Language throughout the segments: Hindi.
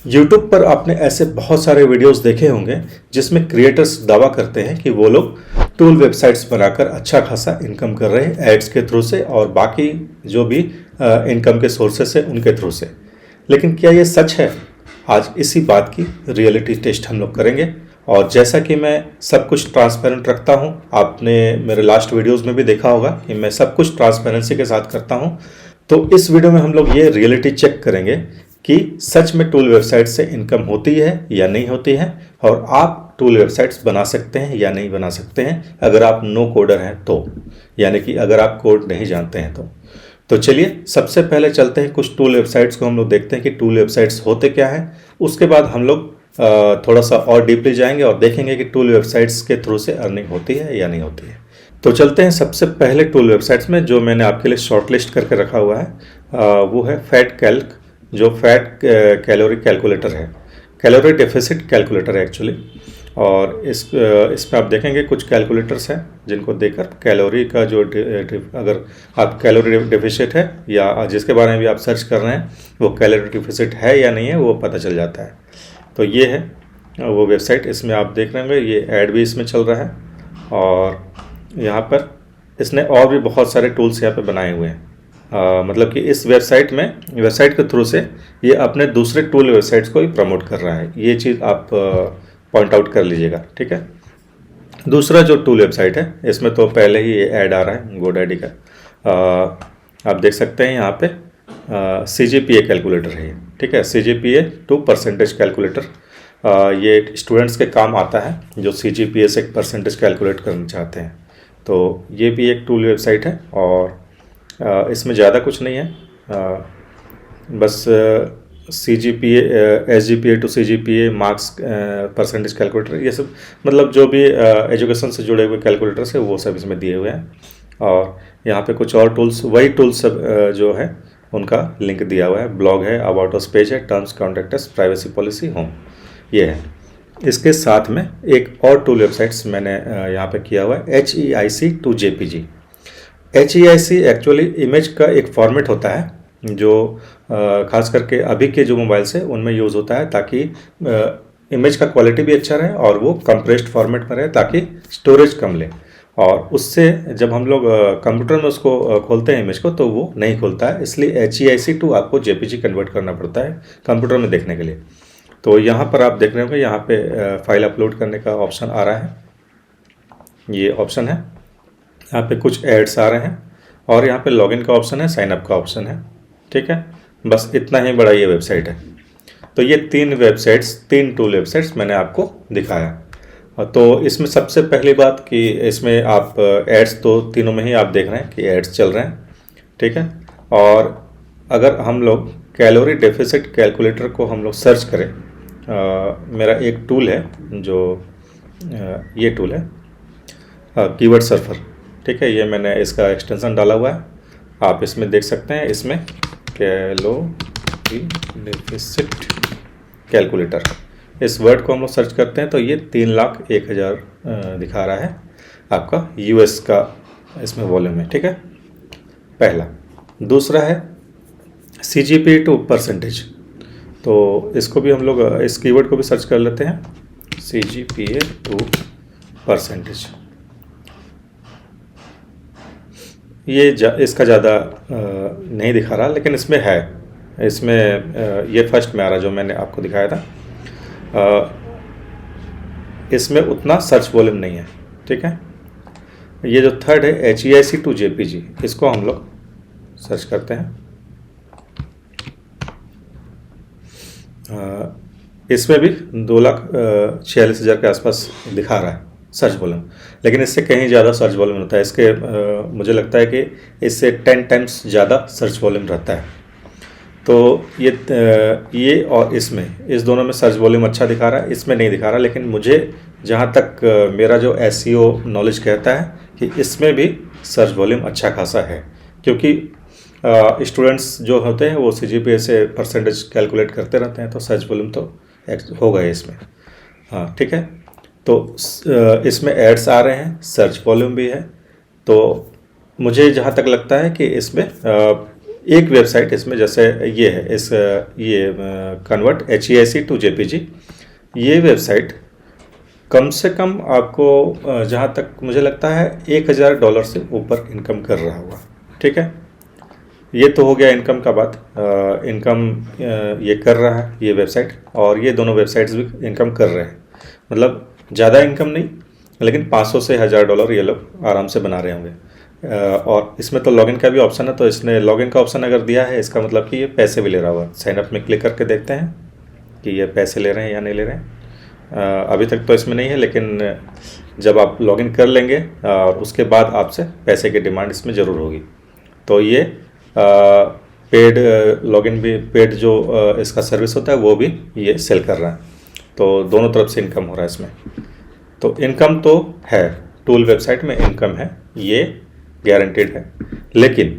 यूट्यूब पर आपने ऐसे बहुत सारे वीडियोस देखे होंगे जिसमें क्रिएटर्स दावा करते हैं कि वो लोग टूल वेबसाइट्स बनाकर अच्छा खासा इनकम कर रहे हैं एड्स के थ्रू से और बाकी जो भी इनकम के सोर्सेस है उनके थ्रू से। लेकिन क्या ये सच है? आज इसी बात की रियलिटी टेस्ट हम लोग करेंगे। और जैसा कि मैं सब कुछ ट्रांसपेरेंट रखता हूँ, आपने मेरे लास्ट वीडियोस में भी देखा होगा कि मैं सब कुछ ट्रांसपेरेंसी के साथ करता हूँ। तो इस वीडियो में हम लोग ये रियलिटी चेक करेंगे कि सच में टूल वेबसाइट से इनकम होती है या नहीं होती है, और आप टूल वेबसाइट्स बना सकते हैं या नहीं बना सकते हैं अगर आप नो कोडर हैं तो, यानी कि अगर आप कोड नहीं जानते हैं तो चलिए सबसे पहले चलते हैं कुछ टूल वेबसाइट्स को हम लोग देखते हैं कि टूल वेबसाइट्स होते क्या हैं। उसके बाद हम लोग थोड़ा सा और डीपली जाएंगे और देखेंगे कि टूल वेबसाइट्स के थ्रू से अर्निंग होती है या नहीं होती है। तो चलते हैं सबसे पहले टूल वेबसाइट्स में जो मैंने आपके लिए शॉर्टलिस्ट करके रखा हुआ है। वो है फैट कैल्क, जो फैट कैलोरी कैलकुलेटर है, कैलोरी डेफिसिट कैलकुलेटर है एक्चुअली। और इसमें आप देखेंगे कुछ कैलकुलेटर्स हैं जिनको देखकर कैलोरी का जो अगर आप कैलोरी डेफिसिट है या जिसके बारे में भी आप सर्च कर रहे हैं वो कैलोरी डेफिसिट है या नहीं है वो पता चल जाता है। तो ये है वो वेबसाइट, इसमें आप देख रहे होंगे ये ऐड भी इसमें चल रहा है और यहाँ पर इसने और भी बहुत सारे टूल्स यहाँ पे बनाए हुए हैं। मतलब कि इस वेबसाइट के थ्रू से ये अपने दूसरे टूल वेबसाइट्स को भी प्रमोट कर रहा है। ये चीज़ आप पॉइंट आउट कर लीजिएगा, ठीक है। दूसरा जो टूल वेबसाइट है इसमें तो पहले ही ये ऐड आ रहा है GoDaddy का। आप देख सकते हैं यहाँ पे CGPA कैलकुलेटर है ये, ठीक है। CGPA टू परसेंटेज कैलकुलेटर, ये स्टूडेंट्स के काम आता है जो CGPA से एक परसेंटेज कैलकुलेट करना चाहते हैं। तो ये भी एक टूल वेबसाइट है और इसमें ज़्यादा कुछ नहीं है, बस CGPA SGPA to CGPA marks percentage calculator, ये सब मतलब जो भी एजुकेशन से जुड़े हुए कैलकुलेटर्स है वो सब इसमें दिए हुए हैं। और यहाँ पे कुछ और टूल्स, वही टूल्स सब जो है उनका लिंक दिया हुआ है। ब्लॉग है, अबाउट अस पेज है, terms contracts, privacy policy, home, ये है। इसके साथ में एक और टूल वेबसाइट्स मैंने यहाँ पे किया हुआ है HEIC to JPG। HEIC actually image का एक फॉर्मेट होता है जो खास करके अभी के जो मोबाइल्स है उनमें यूज़ होता है ताकि इमेज का क्वालिटी भी अच्छा रहे और वो कंप्रेस्ड फॉर्मेट में रहे ताकि स्टोरेज कम ले। और उससे जब हम लोग कंप्यूटर में उसको खोलते हैं इमेज को तो वो नहीं खुलता है, इसलिए HEIC टू आपको JPG कन्वर्ट करना पड़ता है कंप्यूटर में देखने के लिए। तो यहाँ पर आप देख रहे होंगे यहाँ पे फाइल अपलोड करने का ऑप्शन आ रहा है, ये ऑप्शन है। यहाँ पे कुछ एड्स आ रहे हैं और यहाँ पे लॉगिन का ऑप्शन है, साइन अप का ऑप्शन है, ठीक है। बस इतना ही बड़ा ये वेबसाइट है। तो ये तीन टूल वेबसाइट्स मैंने आपको दिखाया। तो इसमें सबसे पहली बात कि इसमें आप एड्स तो तीनों में ही आप देख रहे हैं कि एड्स चल रहे हैं, ठीक है। और अगर हम लोग कैलोरी डेफिसिट कैलकुलेटर को हम लोग सर्च करें, मेरा एक टूल है जो ये टूल है कीवर्ड सर्फर, ठीक है। ये मैंने इसका एक्सटेंशन डाला हुआ है, आप इसमें देख सकते हैं। इसमें कैलोरी डेफिसिट कैलकुलेटर, इस वर्ड को हम लोग सर्च करते हैं तो ये 3,01,000 दिखा रहा है आपका US का इसमें वॉल्यूम है, ठीक है, पहला। दूसरा है CGPA टू परसेंटेज, तो इसको भी हम लोग इस कीवर्ड को भी सर्च कर लेते हैं, CGPA टू परसेंटेज। ये इसका ज़्यादा नहीं दिखा रहा लेकिन इसमें है, इसमें ये फर्स्ट में आ रहा जो मैंने आपको दिखाया था। इसमें उतना सर्च वॉल्यूम नहीं है, ठीक है। ये जो थर्ड है HEIC टू JPG, इसको हम लोग सर्च करते हैं। इसमें भी 2,46,000 के आसपास दिखा रहा है सर्च वॉल्यूम, लेकिन इससे कहीं ज़्यादा सर्च वॉल्यूम होता है। इसके मुझे लगता है कि इससे 10 टाइम्स ज़्यादा सर्च वॉल्यूम रहता है। तो ये और इसमें इस दोनों में सर्च वॉल्यूम अच्छा दिखा रहा है, इसमें नहीं दिखा रहा। लेकिन मुझे जहाँ तक मेरा जो SEO नॉलेज कहता है कि इसमें भी सर्च वॉल्यूम अच्छा खासा है, क्योंकि स्टूडेंट्स जो होते हैं वो CGPA से परसेंटेज कैलकुलेट करते रहते हैं, तो सर्च वॉल्यूम तो होगा इसमें, हाँ, ठीक है। तो इसमें एड्स आ रहे हैं, सर्च वॉल्यूम भी है। तो मुझे जहाँ तक लगता है कि इसमें एक वेबसाइट इसमें जैसे ये है, इस ये कन्वर्ट HEIC टू JPG, ये वेबसाइट कम से कम आपको जहाँ तक मुझे लगता है $1000 से ऊपर इनकम कर रहा होगा। ठीक है, ये तो हो गया इनकम का बात। इनकम ये कर रहा है ये वेबसाइट, और ये दोनों वेबसाइट्स भी इनकम कर रहे हैं। मतलब ज़्यादा इनकम नहीं, लेकिन $500 से $1000 ये लोग आराम से बना रहे होंगे। और इसमें तो लॉगिन का भी ऑप्शन है, तो इसने लॉगिन का ऑप्शन अगर दिया है, इसका मतलब कि ये पैसे भी ले रहा होगा। साइन अप में क्लिक करके देखते हैं कि ये पैसे ले रहे हैं या नहीं ले रहे हैं। अभी तक तो इसमें नहीं है, लेकिन जब आप लॉगिन कर लेंगे और उसके बाद आपसे पैसे की डिमांड इसमें ज़रूर होगी। तो ये पेड लॉगिन भी, पेड जो इसका सर्विस होता है वो भी ये सेल कर रहा है। तो दोनों तरफ से इनकम हो रहा है इसमें। तो इनकम तो है, टूल वेबसाइट में इनकम है, ये गारंटेड है। लेकिन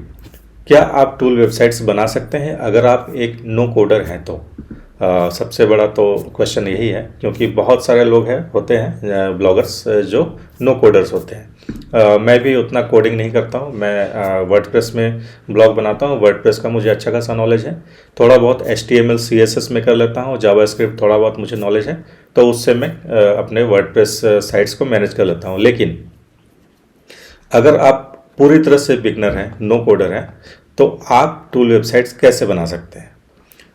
क्या आप टूल वेबसाइट्स बना सकते हैं अगर आप एक नो कोडर हैं? तो सबसे बड़ा तो क्वेश्चन यही है, क्योंकि बहुत सारे लोग होते हैं ब्लॉगर्स जो नो कोडर्स होते हैं। मैं भी उतना कोडिंग नहीं करता हूँ, मैं वर्डप्रेस में ब्लॉग बनाता हूँ। वर्डप्रेस का मुझे अच्छा खासा नॉलेज है, थोड़ा बहुत HTML CSS में कर लेता हूँ, जावास्क्रिप्ट थोड़ा बहुत मुझे नॉलेज है, तो उससे मैं अपने वर्डप्रेस साइट्स को मैनेज कर लेता हूँ। लेकिन अगर आप पूरी तरह से बिगनर हैं, नो कोडर हैं, तो आप टूल वेबसाइट्स कैसे बना सकते हैं?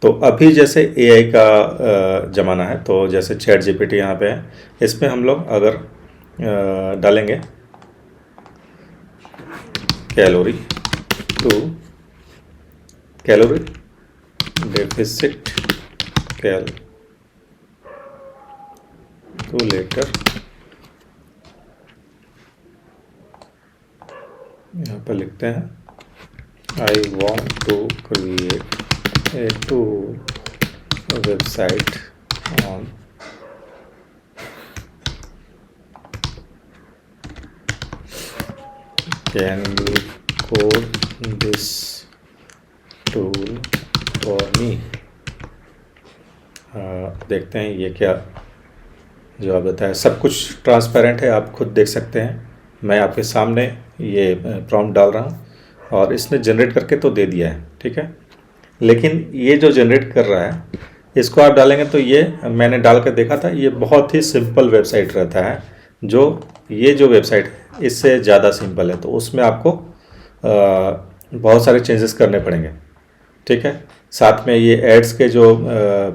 तो अभी जैसे AI का ज़माना है, तो जैसे ChatGPT यहाँ पे है, इसमें हम लोग अगर डालेंगे कैलोरी डेफिसिट कैलकुलेटर, यहाँ पर लिखते हैं I want to create a tool website on can you code this tool for me. देखते हैं ये क्या जवाब देता है। सब कुछ ट्रांसपेरेंट है, आप खुद देख सकते हैं। मैं आपके सामने ये प्रॉम्प्ट डाल रहा हूँ और इसने जनरेट करके तो दे दिया है, ठीक है। लेकिन ये जो जनरेट कर रहा है, इसको आप डालेंगे तो ये मैंने डाल कर देखा था, ये बहुत ही सिंपल वेबसाइट रहता है। ये जो वेबसाइट है इससे ज़्यादा सिंपल है, तो उसमें आपको बहुत सारे चेंजेस करने पड़ेंगे, ठीक है। साथ में ये एड्स के जो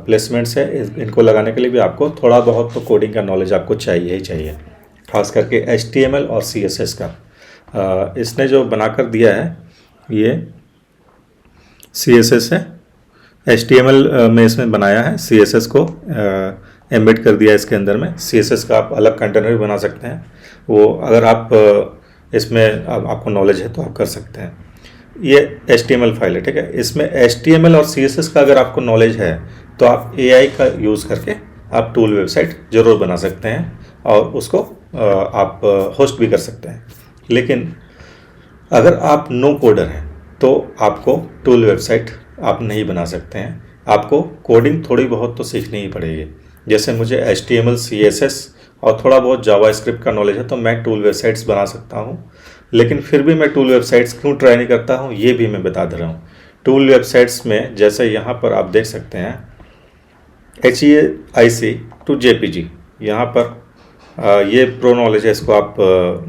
प्लेसमेंट्स है, इनको लगाने के लिए भी आपको थोड़ा बहुत तो कोडिंग का नॉलेज आपको चाहिए ही चाहिए, खास करके HTML और CSS का। इसने जो बनाकर दिया है ये CSS है, HTML में इसमें बनाया है, CSS को एम्बेड कर दिया इसके अंदर में। CSS का आप अलग कंटेनर भी बना सकते हैं, वो अगर आप इसमें आपको नॉलेज है तो आप कर सकते हैं। ये HTML फाइल है, ठीक है। इसमें HTML और CSS का अगर आपको नॉलेज है तो आप AI का यूज़ करके आप टूल वेबसाइट ज़रूर बना सकते हैं और उसको आप होस्ट भी कर सकते हैं। लेकिन अगर आप नो कोडर हैं तो आपको टूल वेबसाइट आप नहीं बना सकते हैं, आपको कोडिंग थोड़ी बहुत तो सीखनी ही पड़ेगी। जैसे मुझे HTML CSS और थोड़ा बहुत जावास्क्रिप्ट का नॉलेज है, तो मैं टूल वेबसाइट्स बना सकता हूँ। लेकिन फिर भी मैं टूल वेबसाइट्स क्यों ट्राई नहीं करता हूँ, ये भी मैं बता दे रहा हूँ। टूल वेबसाइट्स में जैसे यहाँ पर आप देख सकते हैं HEIC टू JPG, यहाँ पर ये प्रो नॉलेज है, इसको आप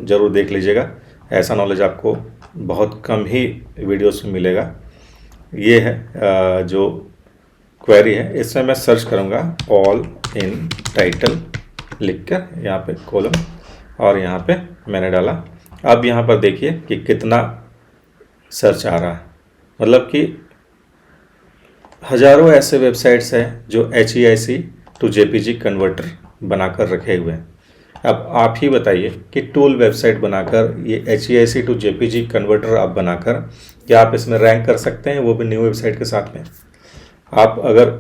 ज़रूर देख लीजिएगा। ऐसा नॉलेज आपको बहुत कम ही वीडियोस में मिलेगा। ये है जो क्वेरी है, इसमें मैं सर्च करूँगा ऑल इन टाइटल लिखकर, यहाँ पे कॉलम, और यहाँ पे मैंने डाला। अब यहाँ पर देखिए कि कितना सर्च आ रहा है, मतलब कि हज़ारों ऐसे वेबसाइट्स हैं जो HEIC टू JPG कन्वर्टर बनाकर रखे हुए हैं। अब आप ही बताइए कि टूल वेबसाइट बनाकर ये HEIC टू JPG कन्वर्टर आप बनाकर क्या आप इसमें रैंक कर सकते हैं, वो भी न्यू वेबसाइट के साथ में? आप अगर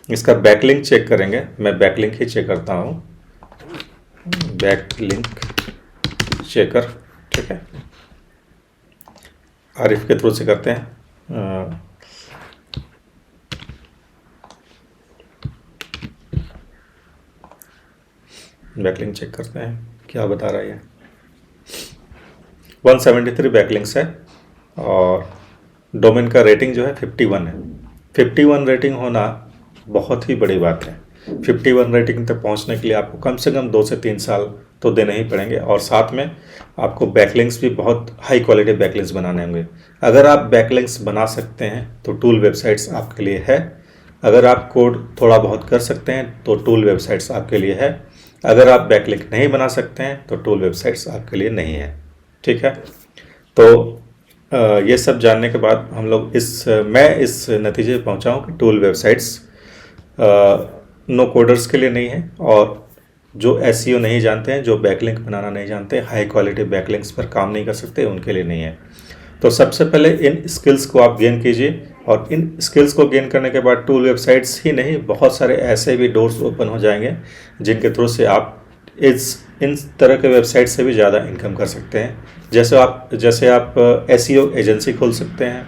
इसका बैकलिंक चेक करेंगे, मैं बैकलिंक ही चेक करता हूँ, बैकलिंक चेकर, ठीक है, आरिफ के थ्रू से करते हैं। बैकलिंक चेक करते हैं क्या बता रहा है। 173 बैकलिंक्स है और डोमेन का रेटिंग जो है 51 है। 51 रेटिंग होना बहुत ही बड़ी बात है। 51 रेटिंग तक पहुंचने के लिए आपको कम से कम 2 से 3 साल तो देने ही पड़ेंगे, और साथ में आपको बैकलिंक्स भी बहुत हाई क्वालिटी बैकलिंक्स बनाने होंगे। अगर आप बैकलिंक्स बना सकते हैं तो टूल वेबसाइट्स आपके लिए है। अगर आप कोड थोड़ा बहुत कर सकते हैं तो टूल वेबसाइट्स आपके लिए है। अगर आप बैकलिंक नहीं बना सकते हैं तो टूल वेबसाइट्स आपके लिए नहीं है। ठीक है, तो ये सब जानने के बाद मैं इस नतीजे पे पहुंचा हूं कि टूल वेबसाइट्स नो कोडर्स के लिए नहीं है, और जो एसईओ नहीं जानते हैं, जो बैकलिंक बनाना नहीं जानते, हाई क्वालिटी बैकलिंक्स पर काम नहीं कर सकते, उनके लिए नहीं है। तो सबसे पहले इन स्किल्स को आप गेन कीजिए, और इन स्किल्स को गेन करने के बाद टूल वेबसाइट्स ही नहीं, बहुत सारे ऐसे भी डोर्स ओपन हो जाएंगे जिनके थ्रू से आप इन तरह के वेबसाइट से भी ज़्यादा इनकम कर सकते हैं। जैसे आप एसईओ एजेंसी खोल सकते हैं,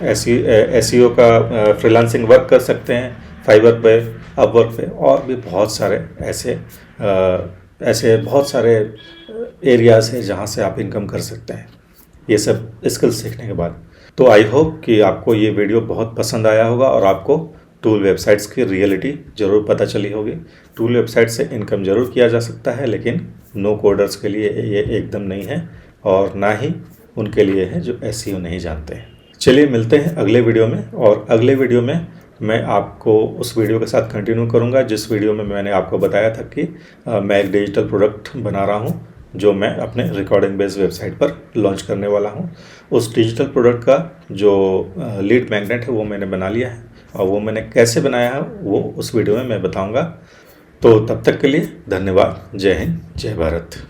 एसईओ का फ्रीलांसिंग वर्क कर सकते हैं फाइवर पे, अपवर्क पे, और भी बहुत सारे ऐसे बहुत सारे एरियाज़ हैं जहाँ से आप इनकम कर सकते हैं ये सब स्किल्स सीखने के बाद। तो आई होप कि आपको ये वीडियो बहुत पसंद आया होगा और आपको टूल वेबसाइट्स की रियलिटी ज़रूर पता चली होगी। टूल वेबसाइट से इनकम ज़रूर किया जा सकता है, लेकिन नो कोडर्स के लिए ये एकदम नहीं है, और ना ही उनके लिए है जो एसईओ नहीं जानते हैं। चलिए मिलते हैं अगले वीडियो में, और अगले वीडियो में मैं आपको उस वीडियो के साथ कंटिन्यू करूंगा जिस वीडियो में मैंने आपको बताया था कि मैं एक डिजिटल प्रोडक्ट बना रहा हूं जो मैं अपने रिकॉर्डिंग बेस्ड वेबसाइट पर लॉन्च करने वाला हूं। उस डिजिटल प्रोडक्ट का जो लीड मैग्नेट है वो मैंने बना लिया है, और वो मैंने कैसे बनाया है वो उस वीडियो में मैं बताऊंगा। तो तब तक के लिए धन्यवाद। जय हिंद, जय भारत।